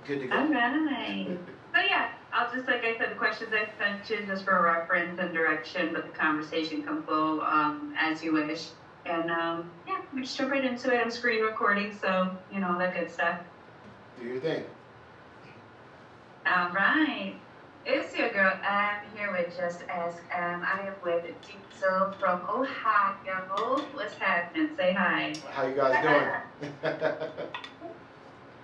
good to go. All right. So yeah, I'll just like I said, the questions I sent you just for reference and direction, but the conversation can flow as you wish. And yeah, we just jump right into it. I'm screen recording, so you know that good stuff. Do your thing. All right. It's your girl. I'm here with Just Ask. I am with Diesel from Ohio. What's happening? Say hi. How you guys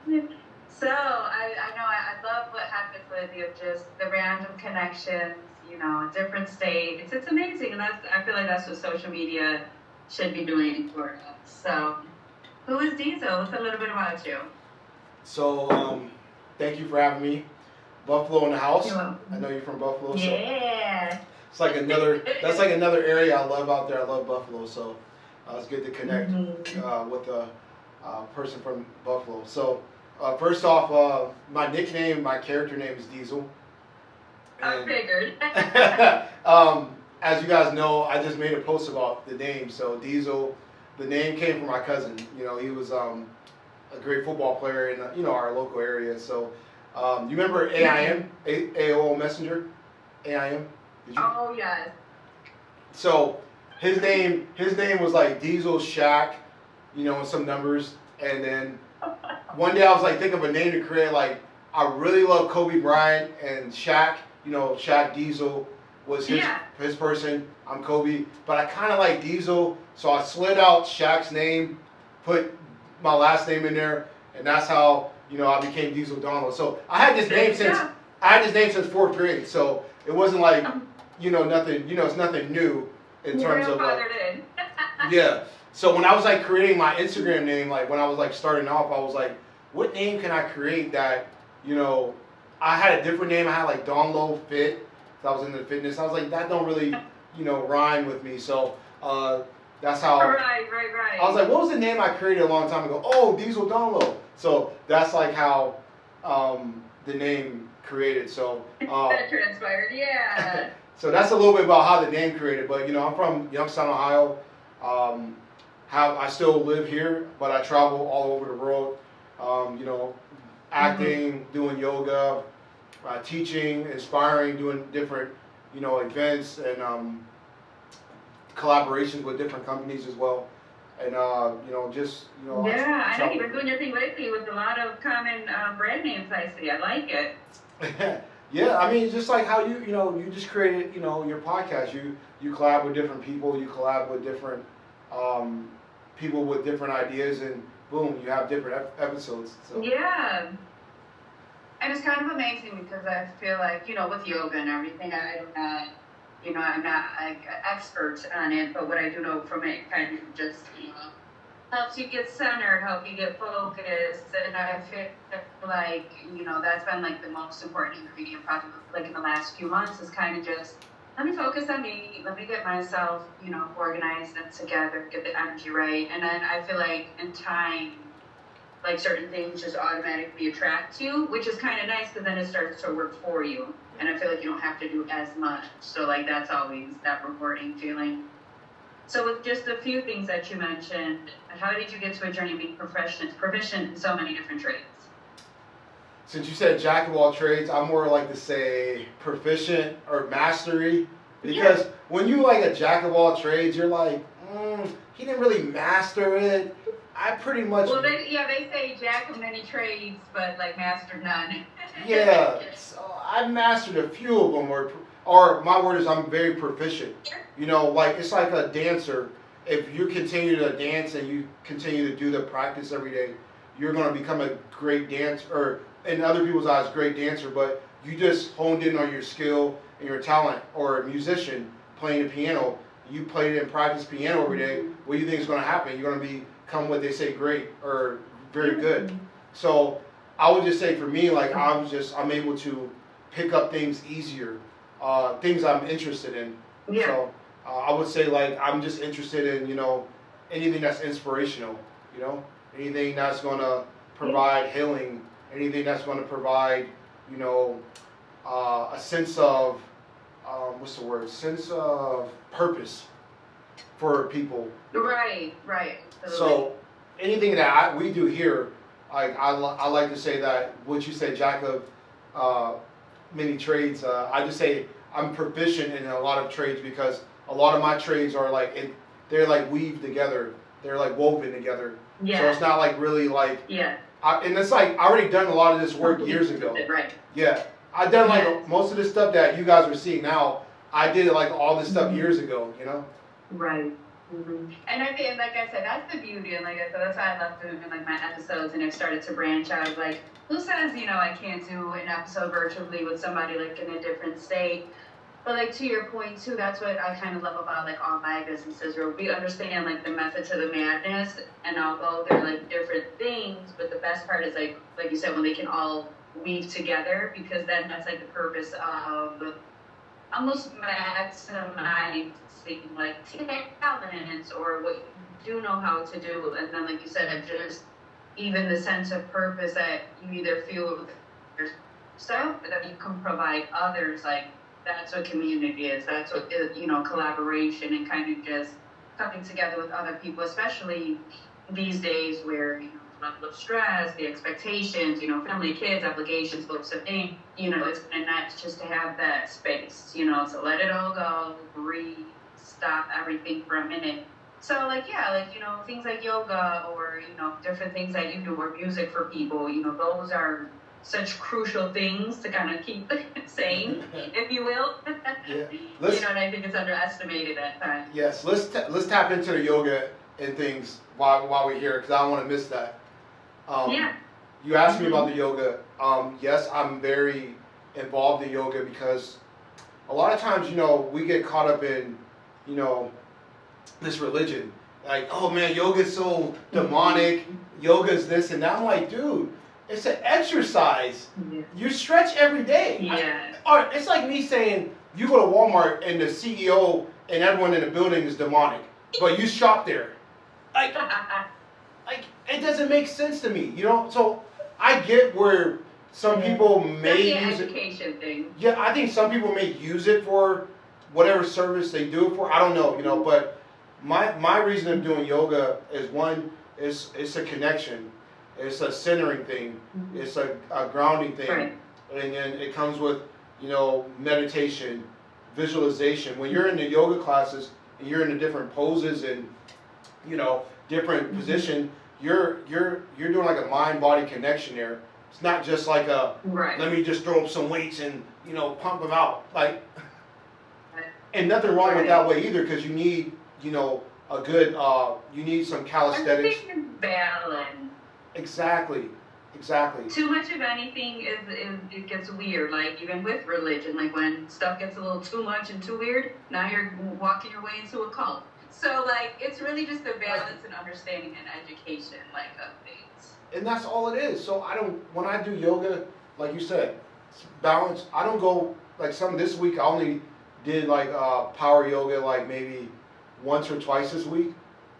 doing? So I know I love what happens with you, just the random connections, you know, different states. It's amazing, and I feel like that's what social media should be doing for us. So, who is Diesel? What's a little bit about you? So, thank you for having me. Buffalo in the house. You're welcome. I know you're from Buffalo. Yeah. So it's like that's like another area I love out there. I love Buffalo, so it's good to connect with a person from Buffalo. So first off, my nickname, my character name is Diesel. I figured. As you guys know, I just made a post about the name. So Diesel, the name came from my cousin. You know, he was a great football player in our local area. So you remember AIM, AOL Messenger, AIM? Did you? Oh yes. So his name was like Diesel Shack, and some numbers. And then one day I was like thinking of a name to create. Like I really love Kobe Bryant and Shaq. Shaq Diesel was his person. I'm Kobe, but I kind of like Diesel, so I slid out Shaq's name, put my last name in there, and that's how I became DieselDonlow. So I had this name since fourth grade. So it wasn't like nothing. It's nothing new in terms of like, yeah. So when I was like creating my Instagram name, like when I was like starting off, I was like, what name can I create that I had a different name. I had like Donlow Fit. So I was into fitness. I was like, that don't really rhyme with me. So that's how. Right. I was like, what was the name I created a long time ago? Oh, DieselDonlow. So that's like how the name created. So that transpired, yeah. So that's a little bit about how the name created. But I'm from Youngstown, Ohio. I still live here, but I travel all over the world. Acting, doing yoga, teaching, inspiring, doing different events and collaborations with different companies as well. And just yeah, I know you've been doing your thing lately with a lot of common brand names. I see. I like it. Yeah, I mean, just like how you just created your podcast. You collab with different people. You collab with different people with different ideas, and boom, you have different episodes. So. Yeah. And it's kind of amazing because I feel like with yoga and everything, I'm not like an expert on it, but what I do know from it kind of just helps you get centered, help you get focused, and I feel like that's been like the most important ingredient probably like in the last few months is kind of just let me focus on me, let me get myself organized and together, get the energy right, and then I feel like in time like certain things just automatically attract you, which is kind of nice because then it starts to work for you. And I feel like you don't have to do as much. So like that's always that rewarding feeling. So with just a few things that you mentioned, how did you get to a journey of being proficient in so many different trades? Since you said jack of all trades, I more like to say proficient or mastery. Because when you like a jack of all trades, you're like, he didn't really master it. I pretty much. Well, they say jack of many trades, but like master none. Yeah, so I mastered a few of them, or my word is I'm very proficient. Like it's like a dancer. If you continue to dance and you continue to do the practice every day, you're going to become a great dancer, or in other people's eyes, great dancer. But you just honed in on your skill and your talent, or a musician playing the piano. You played it and practiced piano every day. What do you think is going to happen? You're going to become what they say great or very good. So I would just say for me, like I'm able to pick up things easier, things I'm interested in. Yeah. So I would say like I'm just interested in anything that's inspirational, anything that's going to provide healing, anything that's going to provide a sense of sense of purpose for people. Right. So anything that we do here, I like to say that what you say, jack of many trades. I just say I'm proficient in a lot of trades because a lot of my trades are they're like weaved together. They're like woven together. Yeah. So it's not like really like. Yeah. And it's like I already done a lot of this work years ago. Right. Yeah. I done like most of the stuff that you guys are seeing now. I did like all this stuff years ago. You know. Right. And I think, like I said, that's the beauty, and like I said, that's why I love doing like my episodes, and I've started to branch out. Like, who says I can't do an episode virtually with somebody like in a different state? But like to your point too, that's what I kind of love about like all my businesses, where we understand like the method to the madness, and although they're like different things, but the best part is like you said, when they can all weave together, because then that's like the purpose of almost maximizing like talents or what you do know how to do, and then like you said, just even the sense of purpose that you either feel with yourself, but that you can provide others. Like that's what community is. That's what collaboration and kind of just coming together with other people, especially these days where the level of stress, the expectations, family, kids, obligations, books of things, it's nice just to have that space, to let it all go, breathe, stop everything for a minute. So things like yoga or, different things that you do, or music for people, those are such crucial things to kind of keep sane, if you will. Yeah. And I think it's underestimated at times. Yes, let's tap into the yoga and things while we're here, because I don't want to miss that. You asked me about the yoga. Yes, I'm very involved in yoga because a lot of times, we get caught up in, this religion. Like, oh man, yoga's so demonic. Yoga's this and that. I'm like, dude, it's an exercise. Yeah. You stretch every day. Yeah. It's like me saying you go to Walmart and the CEO and everyone in the building is demonic, but you shop there. Like it doesn't make sense to me, So I get where some people may use it. Education thing. Yeah, I think some people may use it for whatever service they do it for. I don't know, But my reason of doing yoga is one, it's a connection, it's a centering thing, it's a grounding thing, right. And then it comes with meditation, visualization. When you're in the yoga classes and you're in the different poses and different position, you're doing like a mind-body connection there. It's not just like let me just throw up some weights and pump them out, and nothing wrong with that way either, because you need a good you need some calisthenics. I think balance. Exactly. Too much of anything is it gets weird. Like even with religion, like when stuff gets a little too much and too weird, now you're walking your way into a cult. So it's really just a balance and understanding and education of things. And that's all it is. So when I do yoga, like you said, it's balance. I don't go this week. I only did power yoga maybe once or twice this week,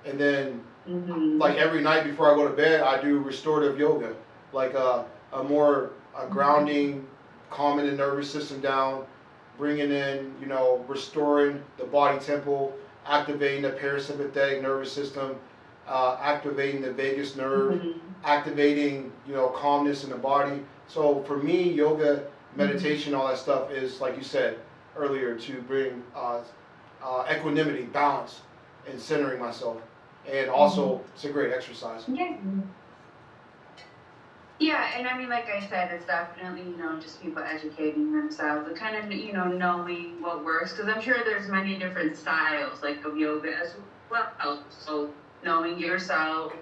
and then every night before I go to bed, I do restorative yoga, a more grounding, calming the nervous system down, bringing in restoring the body temple, activating the parasympathetic nervous system, activating the vagus nerve, activating calmness in the body. So for me, yoga, meditation, all that stuff is, like you said earlier, to bring equanimity, balance, and centering myself. And also, it's a great exercise. Yeah, and I mean, like I said, it's definitely, just people educating themselves and kind of, knowing what works. Because I'm sure there's many different styles, of yoga as well. So knowing yourself,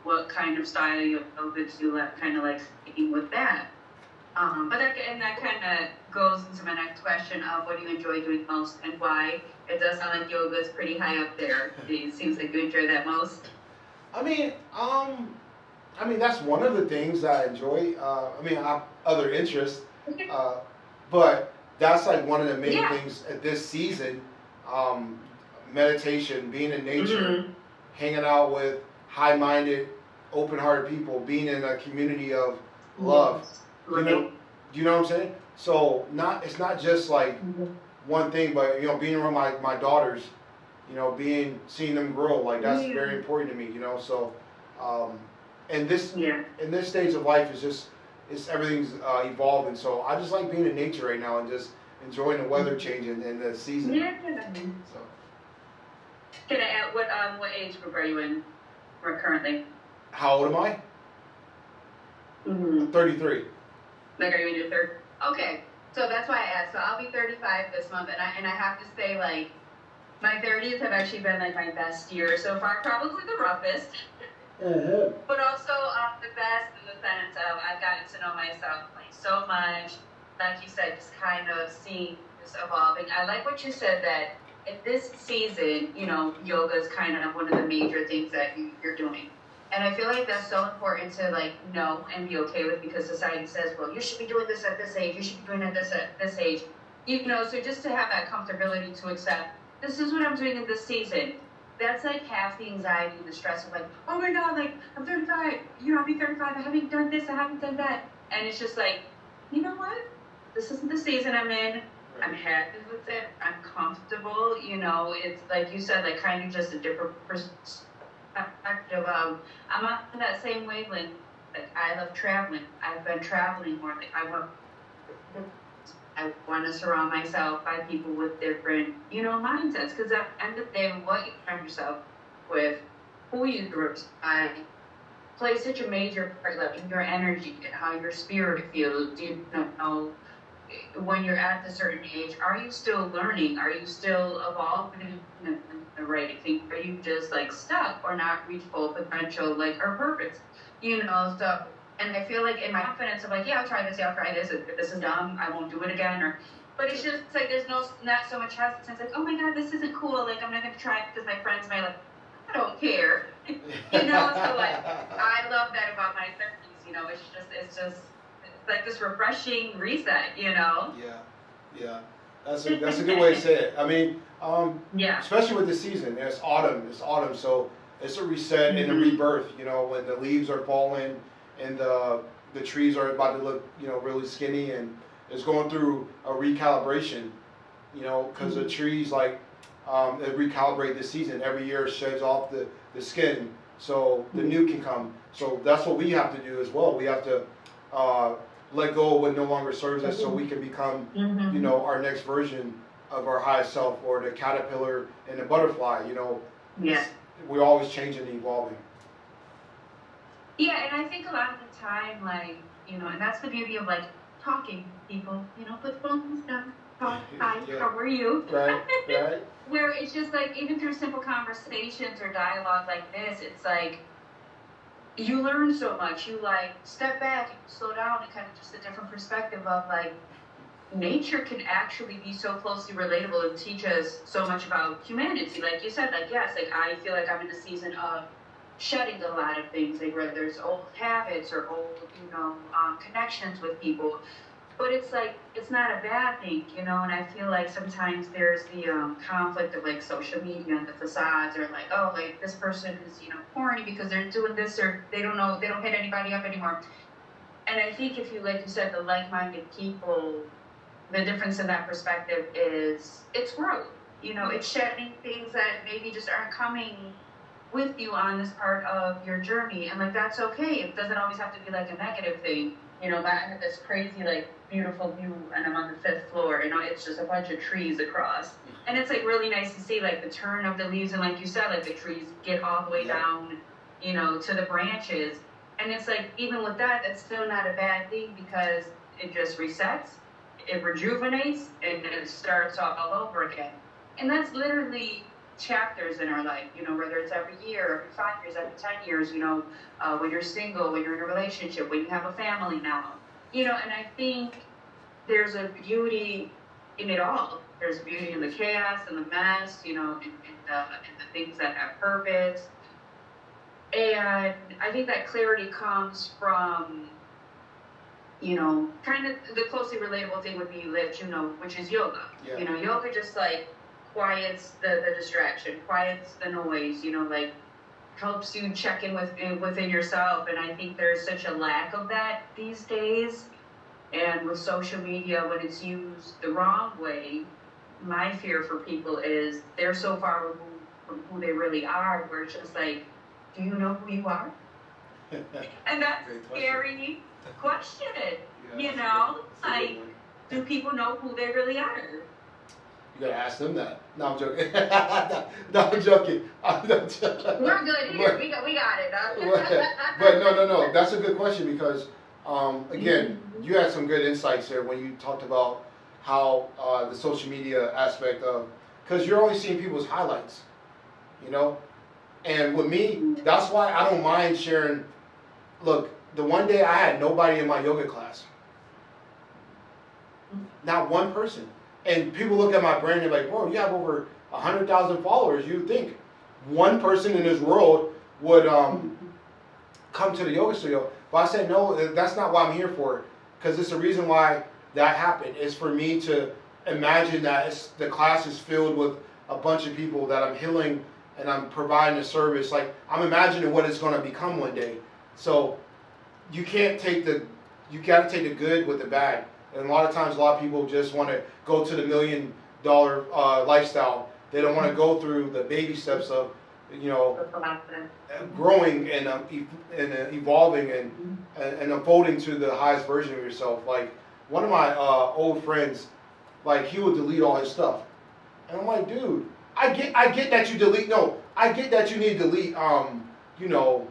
what kind of style of yoga do you kind of sticking with that. But that kind of goes into my next question of what do you enjoy doing most and why? It does sound like yoga is pretty high up there. It seems like you enjoy that most. I mean, that's one of the things that I enjoy. I have other interests, but that's one of the main things at this season. Meditation, being in nature, hanging out with high-minded, open-hearted people, being in a community of love. Do you know what I'm saying? So it's not just one thing, but being around my daughters, seeing them grow, that's very important to me. So And this Yeah. in this stage of life is just it's everything's evolving. So I just like being in nature right now and just enjoying the weather changing and the season. Yeah. So Can I add what age group are you in currently? how old am I? Mm-hmm. 33. Like, are you in your third? Okay, so that's why I asked. So I'll be 35 this month, and I have to say, like, my 30s have actually been like my best year so far. Probably the roughest, but also the best in the sense of I've gotten to know myself like so much. Like you said, just kind of seeing this evolving. I like what you said that in this season, you know, yoga is kind of one of the major things that you're doing. And I feel like that's so important to like know and be okay with because society says, well, you should be doing this at this age, you should be doing this at this age. You know, so just to have that comfortability to accept, this is what I'm doing in this season. That's like half the anxiety and the stress of like, oh my God, like I'm 35, you know, I'll be 35, I haven't done this, I haven't done that. And it's just like, you know what? This isn't the season I'm in. I'm happy with it. I'm comfortable. You know, it's like you said, like kind of just a different perspective. I'm on that same wavelength. Like I love traveling. I've been traveling more. Like I want to surround myself by people with different, you know, mindsets. Because at the end of the day, what you surround yourself with, who you groups, I play such a major part, like in your energy and how your spirit feels. You know, when you're at a certain age, are you still learning? Are you still evolving in the right thing? Are you just like stuck or not reach full potential, like or purpose? You know, so and I feel like in my confidence of like, yeah, I'll try this, yeah, I'll try this. If this is dumb, I won't do it again. Or, but it's just like there's not so much hesitance. Like, oh my God, this isn't cool. Like I'm not gonna try it because my friends might like, I don't care. You know, so like I love that about my 30s. You know, it's just like this refreshing reset, you know? Yeah. That's a good way to say it. I mean, Yeah. especially with the season, it's autumn, so it's a reset and a rebirth, you know, when the leaves are falling and the trees are about to look, you know, really skinny and it's going through a recalibration, you know, because the trees like, they recalibrate this season. Every year sheds off the skin so the new can come. So that's what we have to do as well. We have to let go of what no longer serves us so we can become, you know, our next version of our highest self or the caterpillar and the butterfly, you know. Yeah. We're always changing and evolving. Yeah, and I think a lot of the time, like, you know, and that's the beauty of like talking to people, you know, put phones down, talk, hi, how are you? Right. Where it's just like, even through simple conversations or dialogue like this, it's like, you learn so much. You like step back and slow down and kind of just a different perspective of like nature can actually be so closely relatable and teach us so much about humanity. Like you said, like yes, like I feel like I'm in a season of shedding a lot of things, like whether there's old habits or old, you know, connections with people. But it's like, it's not a bad thing, you know, and I feel like sometimes there's the conflict of like social media and the facades or like, oh, like this person is, you know, corny because they're doing this or they don't know, they don't hit anybody up anymore. And I think if you, like you said, the like-minded people, the difference in that perspective is it's growth. You know, it's shedding things that maybe just aren't coming with you on this part of your journey. And like, that's okay. It doesn't always have to be like a negative thing. You know, I have this crazy, like, beautiful view and I'm on the 5th floor, you know, it's just a bunch of trees across. And it's like really nice to see like the turn of the leaves and like you said, like the trees get all the way down, you know, to the branches. And it's like, even with that, that's still not a bad thing because it just resets, it rejuvenates, and then it starts all over again. And that's literally chapters in our life, you know, whether it's every year, every 5 years, every 10 years, you know, when you're single, when you're in a relationship, when you have a family now, you know, and I think there's a beauty in it all. There's beauty in the chaos and the mess, you know, in the things that have purpose. And I think that clarity comes from, you know, kind of the closely relatable thing would be that, you know, which is yoga. Yeah. You know, yoga just like quiets the distraction, quiets the noise, you know, like helps you check in within yourself. And I think there's such a lack of that these days. And with social media, when it's used the wrong way, my fear for people is they're so far removed from who they really are, where it's just like, do you know who you are? And that's Great a question. scary question. Yeah, You that's know, that's a good like, one. do people know who they really are? You gotta ask them that. No, I'm joking. No, I'm joking. I'm not joking. We're good here. We got it. But no. That's a good question because, again, you had some good insights there when you talked about how the social media aspect of, because you're only seeing people's highlights, you know? And with me, that's why I don't mind sharing. Look, the one day I had nobody in my yoga class. Not one person. And people look at my brand and they're like, bro, you have over 100,000 followers. You think one person in this world would come to the yoga studio? But I said, no, that's not what I'm here for. Because it's the reason why that happened. It's for me to imagine that the class is filled with a bunch of people that I'm healing and I'm providing a service. Like, I'm imagining what it's going to become one day. So you can't take you got to take the good with the bad. And a lot of times, a lot of people just want to go to the $1 million lifestyle. They don't want to go through the baby steps of, you know, growing and evolving and unfolding to the highest version of yourself. Like one of my old friends, like he would delete all his stuff, and I'm like, dude, I get that you delete. No, I get that you need to delete. You know,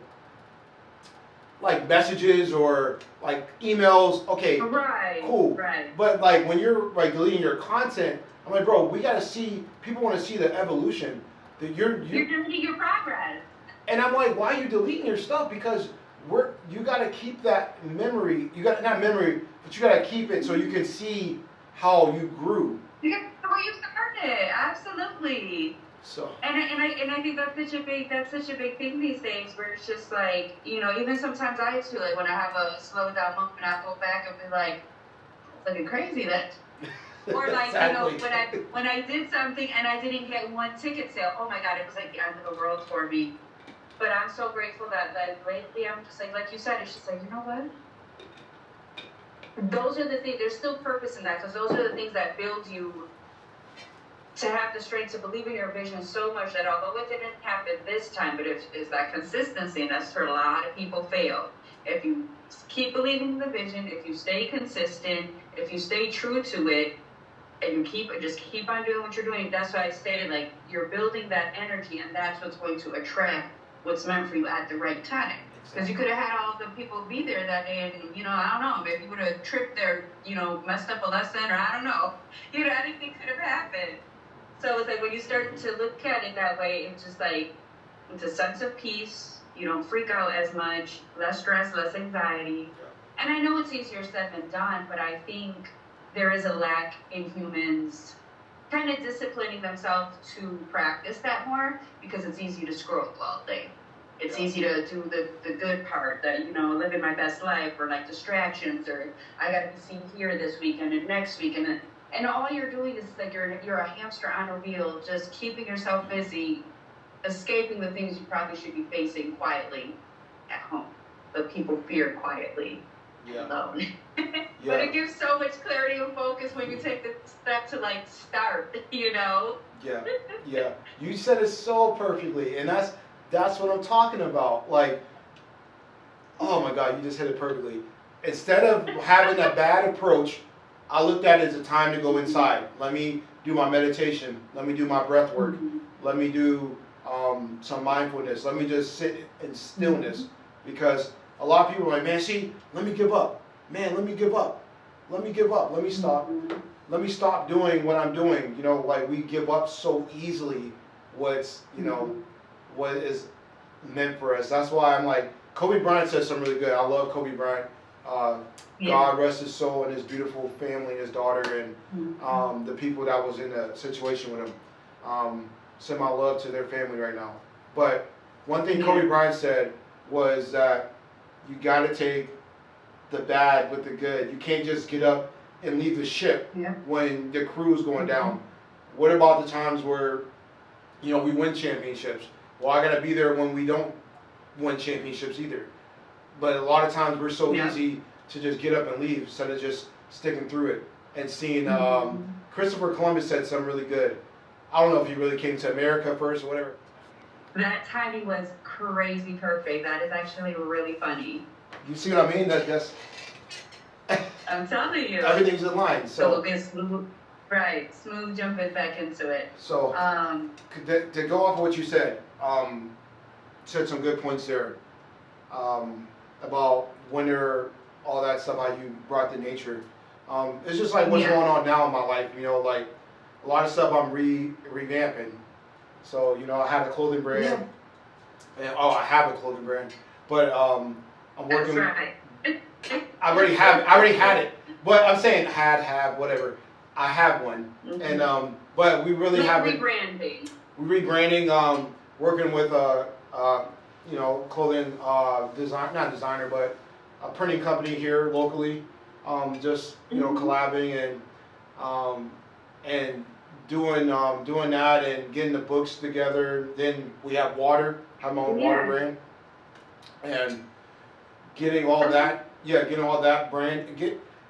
like messages or like emails, okay, Right. cool. Right. But like when you're like deleting your content, I'm like, bro, we gotta see. People want to see the evolution. That you're deleting your progress. And I'm like, why are you deleting your stuff? Because you gotta keep that memory. You got not memory, but you gotta keep it so you can see how you grew. You get where you started. Absolutely. So. And I think that's such a big thing these days where it's just like, you know, even sometimes I feel like when I have a slow down moment, I go back and be like, looking crazy that. Or like, Exactly. you know, when I did something and I didn't get one ticket sale, oh my God, it was like the end of the world for me. But I'm so grateful that lately I'm just like you said, it's just like, you know what? Those are the things, there's still purpose in that because those are the things that build you to have the strength to believe in your vision so much that although it didn't happen this time, but it's that consistency, and that's where a lot of people fail. If you keep believing in the vision, if you stay consistent, if you stay true to it, and you keep on doing what you're doing, that's why I stated, like, you're building that energy, and that's what's going to attract what's meant for you at the right time. Because you could have had all the people be there that day, and, you know, I don't know, maybe you would have tripped there, you know, messed up a lesson, or I don't know. You know, anything could have happened. So it's like when you start to look at it that way, it's just like, it's a sense of peace. You don't freak out as much, less stress, less anxiety. And I know it's easier said than done, but I think there is a lack in humans kind of disciplining themselves to practice that more because it's easy to scroll all day. It's easy to do the good part, that, you know, living my best life, or like distractions, or I got to be seen here this weekend and next weekend. And all you're doing is like you're a hamster on a wheel, just keeping yourself busy, escaping the things you probably should be facing quietly at home, but people fear quietly alone. But it gives so much clarity and focus when you take the step to like start, you know? Yeah. You said it so perfectly, and that's what I'm talking about. Like, oh my God, you just hit it perfectly. Instead of having a bad approach, I looked at it as a time to go inside. Let me do my meditation. Let me do my breath work. Let me do some mindfulness. Let me just sit in stillness. Because a lot of people are like, man, see, let me give up. Man, let me give up. Let me give up. Let me stop. Let me stop doing what I'm doing. You know, like we give up so easily what's, you know, what is meant for us. That's why I'm like, Kobe Bryant said something really good. I love Kobe Bryant. God rest his soul and his beautiful family and his daughter and the people that was in the situation with him. Send my love to their family right now. But one thing Kobe Bryant said was that you got to take the bad with the good. You can't just get up and leave the ship when the crew's going down. What about the times where, you know, we win championships? Well, I got to be there when we don't win championships either. But a lot of times we're so easy to just get up and leave instead of just sticking through it. And seeing Christopher Columbus said something really good. I don't know if he really came to America first or whatever. That timing was crazy perfect. That is actually really funny. You see what I mean? That's I'm telling you. everything's in line. So So we'll get smooth, right? Smooth jumping back into it. so to go off of what you said, said some good points there about winter, all that stuff. How you brought the nature. It's just like what's Yeah. going on now in my life. You know, like a lot of stuff I'm revamping. So you know, I had a clothing brand, and I have a clothing brand, but I'm working. That's right. I already had it, but I'm saying have whatever. I have one, and but we really haven't. Rebranding. Rebranding. Working with you know, clothing not designer, but a printing company here locally. Just you know, collabing and doing that and getting the books together. Then we have have my own water brand, and getting all that, getting all that brand,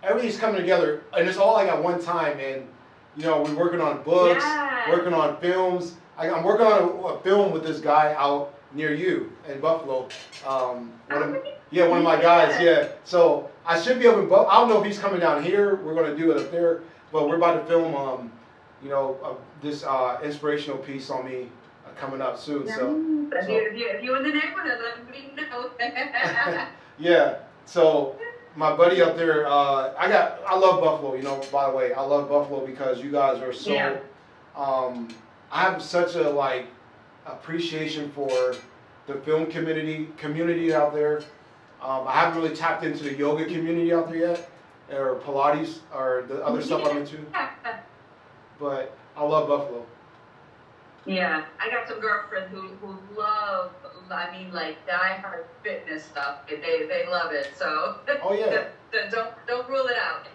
everything's coming together, and it's all like at one time. And you know, we're working on books, working on films. I'm working on a film with this guy out near you in Buffalo. One of my guys, yeah. So I should be able to. I don't know if he's coming down here. We're going to do it up there, but we're about to film. You know, this inspirational piece on me coming up soon. If you're in the neighborhood, let me know. Yeah. So my buddy up there, I love Buffalo. You know, by the way, I love Buffalo because you guys are so. Yeah. I have such a like appreciation for the film community out there. I haven't really tapped into the yoga community out there yet, or Pilates, or the other stuff I'm into. But I love Buffalo. Yeah, I got some girlfriends who love, I mean, like die-hard fitness stuff. They love it. So oh yeah. Don't rule it out.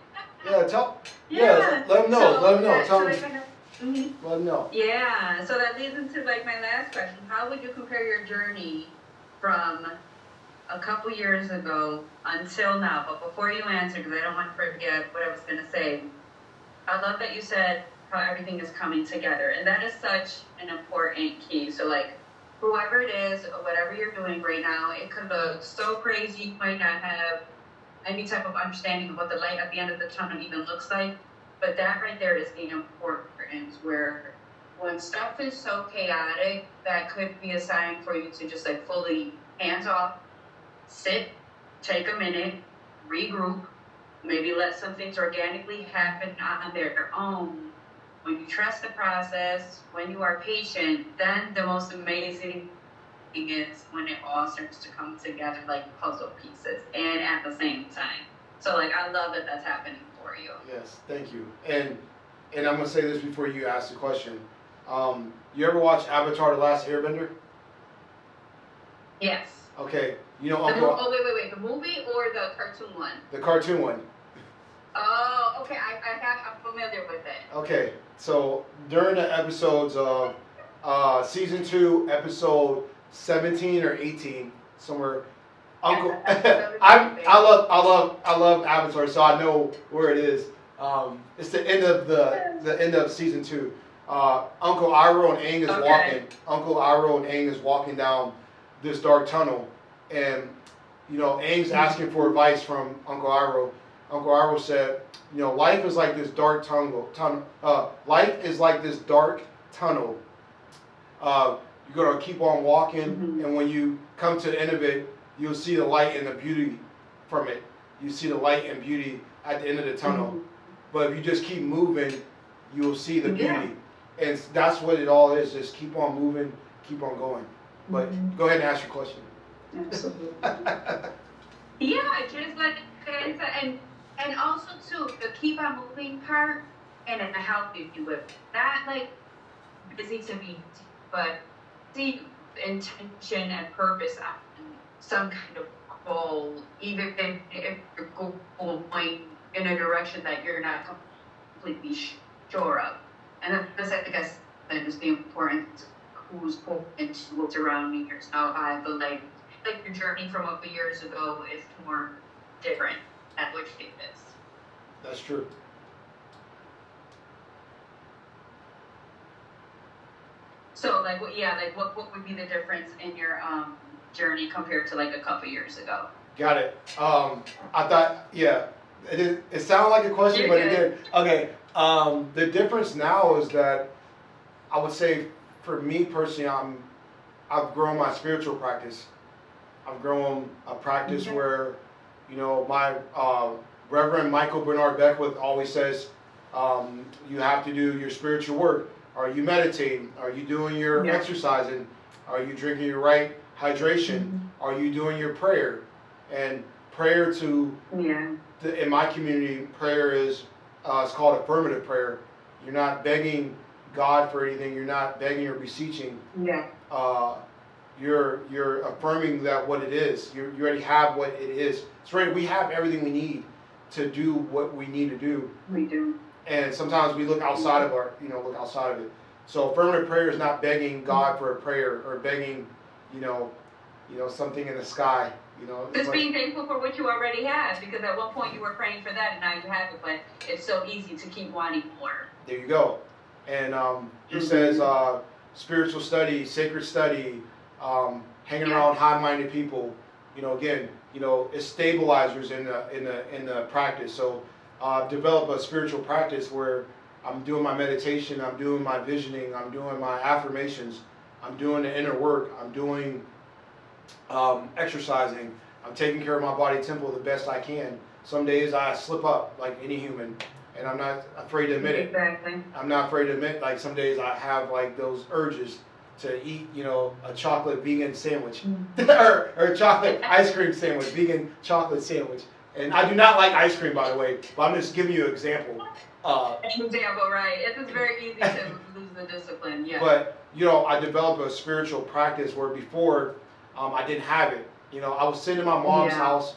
Let them know. So, let them know. Yeah, Tell so them. Let them know. Yeah. So that leads into like my last question. How would you compare your journey from a couple years ago until now? But before you answer, because I don't want to forget what I was going to say, I love that you said how everything is coming together, and that is such an important key. So like whoever it is, or whatever you're doing right now, it could look so crazy, you might not have any type of understanding of what the light at the end of the tunnel even looks like, but that right there is the importance, where when stuff is so chaotic, that could be a sign for you to just like fully hands off, sit, take a minute, regroup, maybe let some things organically happen on their own. When you trust the process, when you are patient, then the most amazing thing is when it all starts to come together like puzzle pieces, and at the same time. So like I love that that's happening for you. Yes, thank you. And I'm gonna say this before you ask the question. You ever watch Avatar: The Last Airbender? Yes. Okay, you know wait, the movie or the cartoon one? The cartoon one. Oh, okay. I'm familiar with it. Okay, so during the episodes of season 2, episode 17 or 18, somewhere, Uncle. I love Avatar, so I know where it is. It's the end of the end of season 2. Uncle Iroh and Aang is walking. Uncle Iroh and Aang is walking down this dark tunnel, and you know Aang's asking for advice from Uncle Iroh. Uncle Iroh said, you know, life is like this dark tunnel. Life is like this dark tunnel. You're gonna keep on walking, and when you come to the end of it, you'll see the light and the beauty from it. You see the light and beauty at the end of the tunnel. But if you just keep moving, you'll see the beauty. And that's what it all is. Just keep on moving, keep on going. But go ahead and ask your question. Absolutely. Yeah, just like and also too the keep on moving part and a healthy you with not like busy to be, but see intention and purpose on some kind of goal, even if your goal going in a direction that you're not completely sure of. And that's I guess that is the importance of who's pulling into what's around me here. So I feel like your journey from a few years ago is more different at which it is. That's true. So like what? Yeah, like what would be the difference in your journey compared to like a couple years ago? Got it. I thought, yeah, it sounded like a question, You're but it good. did. Okay. The difference now is that I would say for me personally, I've grown my spiritual practice. I've grown a practice Okay. where, my Reverend Michael Bernard Beckwith always says, you have to do your spiritual work. Are you meditating? Are you doing your Yeah. exercising? Are you drinking your right hydration? Are you doing your prayer? And prayer Yeah. in my community, prayer is it's called affirmative prayer. You're not begging God for anything. You're not begging or beseeching. Yeah. Uh, you're affirming that what it is. You already have what it is. It's right. We have everything we need to do what we need to do. We do. And sometimes we look outside of look outside of it. So affirmative prayer is not begging God for a prayer or begging, something in the sky. It's Just like, being thankful for what you already have, because at one point you were praying for that and now you have it, but it's so easy to keep wanting more. there you go. And he says spiritual study, sacred study, hanging around high-minded people. Again, it's stabilizers in the practice. So develop a spiritual practice where I'm doing my meditation, I'm doing my visioning, I'm doing my affirmations, I'm doing the inner work, I'm doing exercising, I'm taking care of my body temple the best I can. Some days I slip up like any human, and I'm not afraid to admit it. Exactly. I'm not afraid to admit, like, some days I have like those urges to eat, a chocolate vegan sandwich or a chocolate ice cream sandwich, vegan chocolate sandwich. And I do not like ice cream, by the way, but I'm just giving you an example. Example, right? It's very easy to lose the discipline. Yeah. But I developed a spiritual practice where before I didn't have it. I was sitting in my mom's house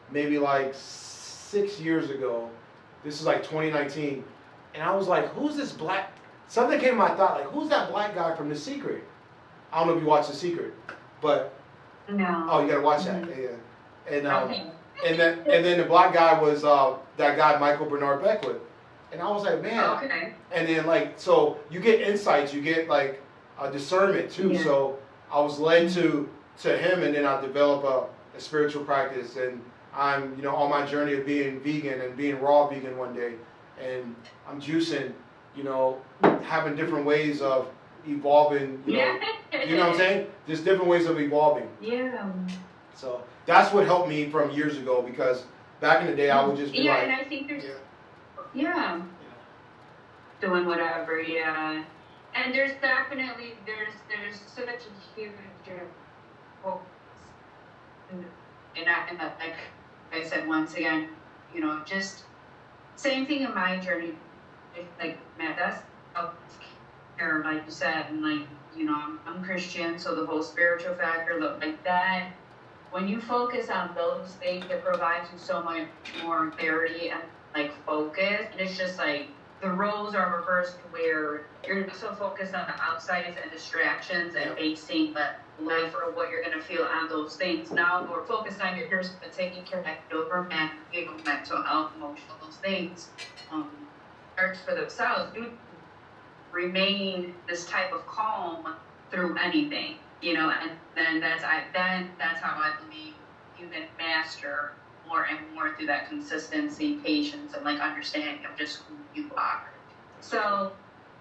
maybe like 6 years ago. This is like 2019, and I was like, "Who's this black?" Something came to my thought, like, "Who's that black guy from The Secret?" I don't know if you watch The Secret, but No. oh, you gotta watch that. Mm-hmm. Yeah. And then the black guy was that guy Michael Bernard Beckwith, and I was like, man. Okay. And then like, so you get insights, you get like a discernment too. Yeah. So I was led to him, and then I developed a spiritual practice, and I'm on my journey of being vegan and being raw vegan one day, and I'm juicing, having different ways of evolving. You know what I'm saying? Just different ways of evolving. Yeah. So that's what helped me from years ago, because back in the day I would just be like, and I think there's doing whatever, and there's definitely there's such a huge focus, and like I said once again, just same thing in my journey. Like, man, that's care, like you said, and like I'm Christian, so the whole spiritual factor, look like that. When you focus on those things, it provides you so much more clarity and like focus. And it's just like the roles are reversed, where you're so focused on the outsides and distractions and basing the life or what you're gonna feel on those things. Now we're focused on your person, but taking care of that over mental health, emotional, those things. Works for themselves. You remain this type of calm through anything. And then that's how I believe you can master more and more through that consistency, patience, and like understanding of just who you are. So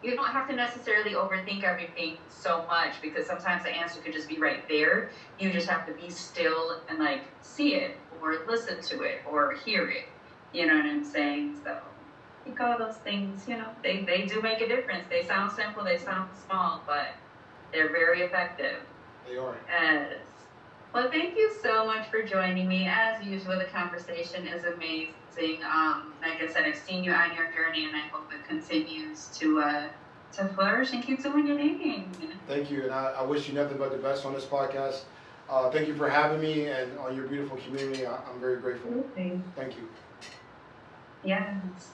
you don't have to necessarily overthink everything so much, because sometimes the answer could just be right there. You just have to be still and like see it or listen to it or hear it. You know what I'm saying? So I think all those things, they do make a difference. They sound simple, they sound small, but they're very effective. They are. Yes. Well, thank you so much for joining me. As usual, the conversation is amazing. Like I said, I've seen you on your journey, and I hope it continues to flourish and keep doing your thing. Thank you, and I wish you nothing but the best on this podcast. Thank you for having me, and on your beautiful community. I'm very grateful. Absolutely. Thank you. Yes.